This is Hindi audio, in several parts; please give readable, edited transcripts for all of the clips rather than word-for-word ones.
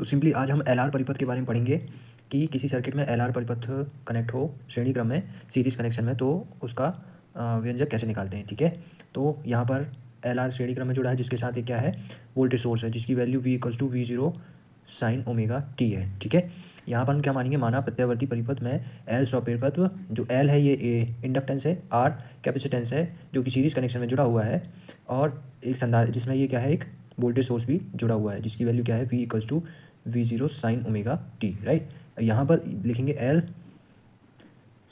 तो सिंपली आज हम एलआर परिपथ के बारे में पढ़ेंगे कि किसी सर्किट में एलआर परिपथ कनेक्ट हो श्रेणी क्रम में सीरीज कनेक्शन में, तो उसका व्यंजक कैसे निकालते हैं। ठीक है, तो यहाँ पर एलआर श्रेणी क्रम में जुड़ा है, जिसके साथ एक क्या है, वोल्टेज सोर्स है, जिसकी value V = V0 sine omega T है। ठीक है, यहाँ पर हम क्या मानेंगे, माना प्रत्यावर्ती परिपथ में एल स्वपेरकत्व, जो एल है ये इंडक्टेंस है, आर कैपेसिटेंस है जो कि सीरीज कनेक्शन में जुड़ा हुआ है, और एक संधारित्र जिसमें ये क्या है, एक वोल्टेज सोर्स भी जुड़ा हुआ है, जिसकी वैल्यू क्या है, V = V0 sine omega T. Right, यहाँ पर लिखेंगे एल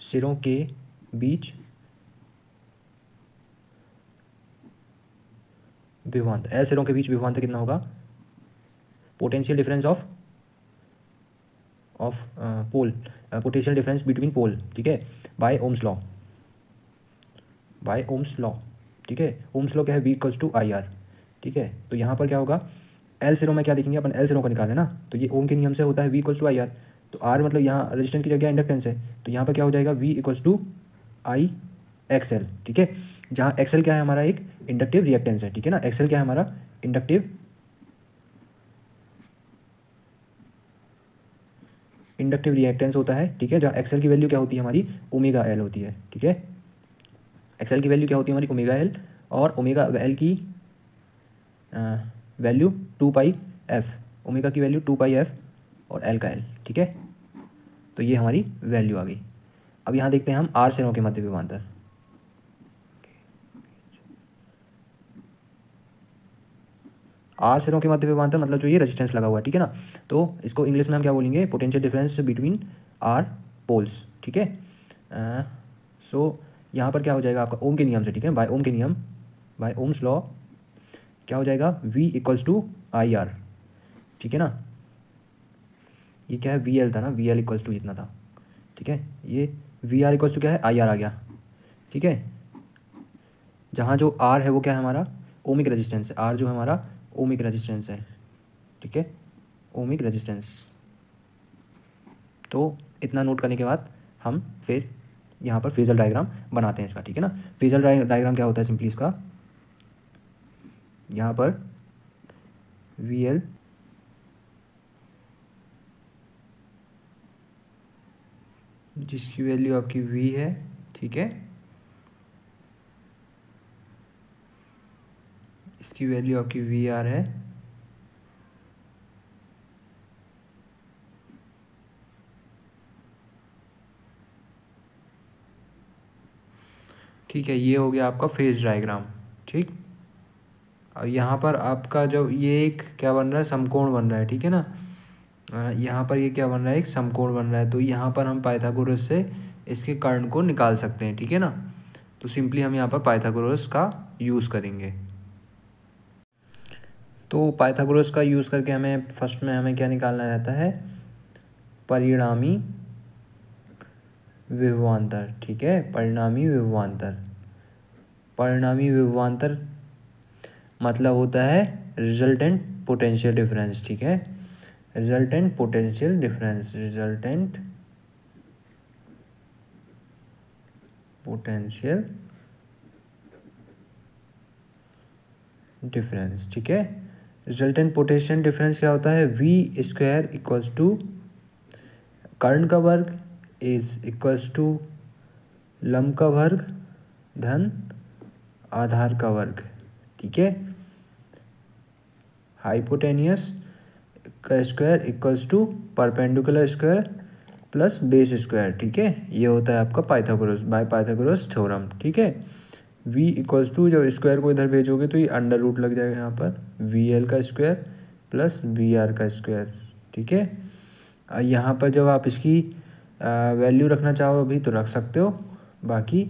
सिरों के बीच विभवांतर, एल सिरों के बीच विभवांतर कितना होगा, potential difference of pole, potential difference between pole. ठीक है, by Ohm's law, by Ohm's law. ठीक है, ओम्स लॉ क्या है, V = IR। ठीक है, तो यहाँ पर क्या होगा, एल सिरों में क्या लिखेंगे अपन, एल सिरों का निकाल है ना, तो ये ओम के नियम से होता है V = IR। तो आर मतलब यहाँ रेजिस्टेंस की जगह इंडक्टेंस है, तो यहाँ पर क्या हो जाएगा, V = IXL। ठीक है, जहाँ XL क्या है, हमारा एक इंडक्टिव रिएक्टेंस है। ठीक है ना, XL क्या है, हमारा इंडक्टिव रिएक्टेंस होता है। ठीक है, जहाँ XL की वैल्यू क्या होती है, हमारी ओमेगा एल होती है। ठीक है, XL की वैल्यू क्या होती है, हमारी ओमेगा एल, और ओमेगा एल की वैल्यू 2πf, ओमेगा की वैल्यू 2πf और एल का एल। ठीक है, तो ये हमारी वैल्यू आ गई। अब यहाँ देखते हैं हम आर सिरों के मध्य विभवांतर। आर सिरों के मध्य विभवांतर मतलब जो ये रेजिस्टेंस लगा हुआ है। ठीक है ना, तो इसको इंग्लिश में हम क्या बोलेंगे, potential difference between our poles. ठीक है, सो यहाँ पर क्या हो जाएगा आपका ओम के नियम से। ठीक है, बाय ओम के नियम, बाय ओम्स लॉ क्या हो जाएगा, V = IR। ठीक है ना, ये क्या है, VL था ना, VL = इतना था। ठीक है, ये VR = क्या है, IR आ गया। ठीक है, जहाँ जो R है वो क्या है, हमारा ओमिक रेजिस्टेंस है, R जो है हमारा ओमिक रेजिस्टेंस है। ठीक है, ओमिक रेजिस्टेंस। तो इतना नोट करने के बाद हम फिर यहाँ पर फेजर डायग्राम बनाते हैं इसका। ठीक है ना, फेजर डायग्राम क्या होता है, सिंपली इसका यहाँ पर VL जिसकी वैल्यू आपकी V है। ठीक है, इसकी वैल्यू आपकी VR है। ठीक है, ये हो गया आपका फेज डायग्राम। ठीक, और यहाँ पर आपका जब ये एक क्या बन रहा है, समकोण बन रहा है। ठीक है ना, यहाँ पर ये क्या बन रहा है, एक समकोण बन रहा है, तो यहाँ पर हम पाइथागोरस से इसके कर्ण को निकाल सकते हैं। ठीक है ना, तो सिंपली हम यहाँ पर पाइथागोरस का यूज़ करेंगे। तो पाइथागोरस का यूज़ करके हमें फर्स्ट में हमें क्या निकालना रहता है, परिणामी विभवांतर। ठीक है, परिणामी विभवांतर, परिणामी विभवांतर मतलब होता है रिजल्टेंट पोटेंशियल डिफरेंस। ठीक है, resultant potential difference, resultant potential difference. ठीक है, रिजल्टेंट पोटेंशियल डिफरेंस क्या होता है, V² = कर्ण का वर्ग = लंब का वर्ग धन आधार का वर्ग। ठीक है, हाइपोटेनियस का square = perpendicular square plus base square. ठीक है, ये होता है आपका पाइथागोरस, बाय पाइथागोरस थ्योरम। ठीक है, V = जब स्क्वायर को इधर भेजोगे तो ये अंडर रूट लग जाएगा यहाँ पर, VL का स्क्वायर प्लस VR का स्क्वायर। ठीक है, यहाँ पर जब आप इसकी वैल्यू रखना चाहो अभी तो रख सकते हो, बाकी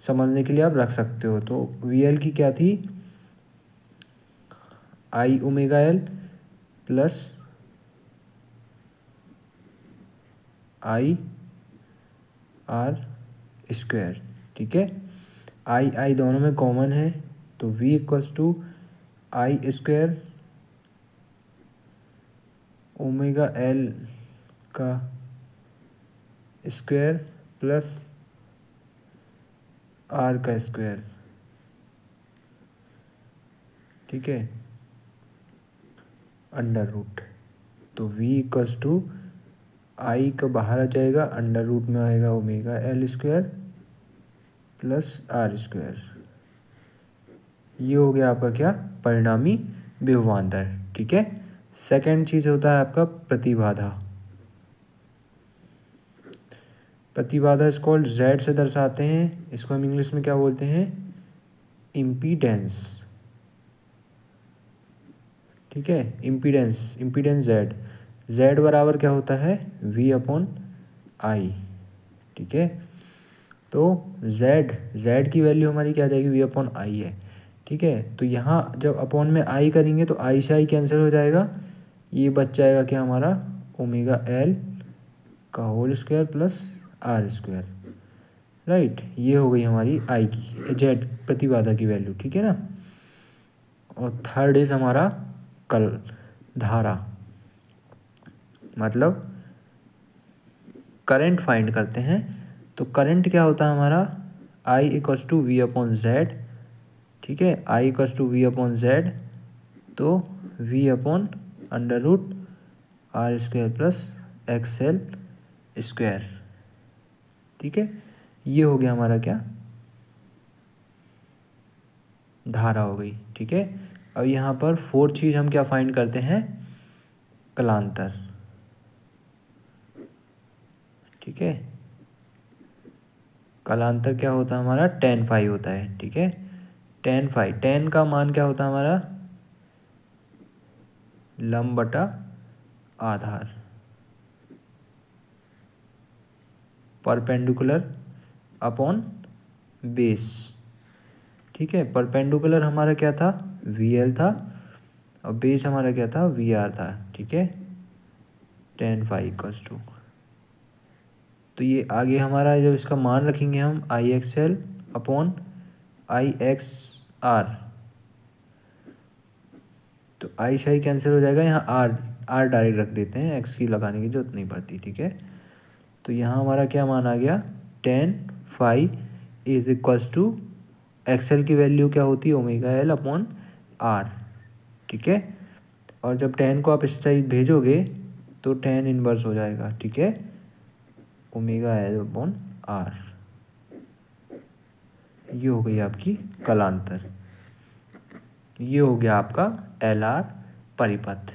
समझने के लिए आप रख सकते हो। तो VL की क्या थी, I⍵L प्लस IR²। ठीक है, I दोनों में कॉमन है, तो V = I² ⍵L का स्क्वायर प्लस R का स्क्वायर। ठीक है, अंडर रूट। तो v इक्वल्स टू आई का बाहर आ जाएगा, अंडर रूट में आएगा omega L square plus R square. ये हो गया आपका क्या, परिणामी विभवांतर। ठीक है। सेकंड चीज़ होता है आपका प्रतिबाधा। प्रतिबाधा इस कॉल्ड जेड से दर्शाते हैं, इसको हम इंग्लिश में क्या बोलते हैं, इम्पीडेंस। ठीक है, इम्पीडेंस, इम्पीडेंस जेड, जेड बराबर क्या होता है, वी अपॉन आई। ठीक है, तो जेड की वैल्यू हमारी क्या आ जाएगी, वी अपॉन आई है। ठीक है, तो यहाँ जब अपॉन में आई करेंगे तो आई से आई कैंसिल हो जाएगा, ये बच जाएगा क्या हमारा, ओमेगा एल का whole square plus R square. Right, ये हो गई हमारी आई की, जेड प्रतिबाधा की वैल्यू। ठीक है ना। और थर्ड इज हमारा कल धारा, मतलब करंट फाइंड करते हैं। तो करंट क्या होता है हमारा, I equals to V upon Z. ठीक है, I equals to V upon Z, तो V upon under root R square plus X L square. ठीक है, ये हो गया हमारा क्या, धारा हो गई। ठीक है, अब यहाँ पर फोर्थ चीज़ हम क्या फाइंड करते हैं, कलांतर। ठीक है, कलांतर क्या होता है हमारा, tan फाई होता है। ठीक है, tan फाई, tan का मान क्या होता है हमारा, लंब बटा आधार, परपेंडिकुलर अपॉन बेस। ठीक है, परपेंडिकुलर हमारा क्या था, वी एल था, और बेस हमारा क्या था, वी आर था। ठीक है, tan फाई इक्वल्स टू, तो ये आगे हमारा जब इसका मान रखेंगे हम I X L upon I X R, तो आई से आई कैंसिल हो जाएगा, यहाँ आर डायरेक्ट रख देते हैं, एक्स की लगाने की जरूरत नहीं पड़ती। ठीक है, तो यहाँ हमारा क्या मान आ गया, tan phi is equals to XL की वैल्यू क्या होती है, ओमेगा एल अपॉन आर। ठीक है, और जब tan को आप इस टाइप भेजोगे तो tan इनवर्स हो जाएगा। ठीक है, ओमेगा एल अपॉन आर, ये हो गई आपकी कलांतर, ये हो गया आपका एल आर परिपथ।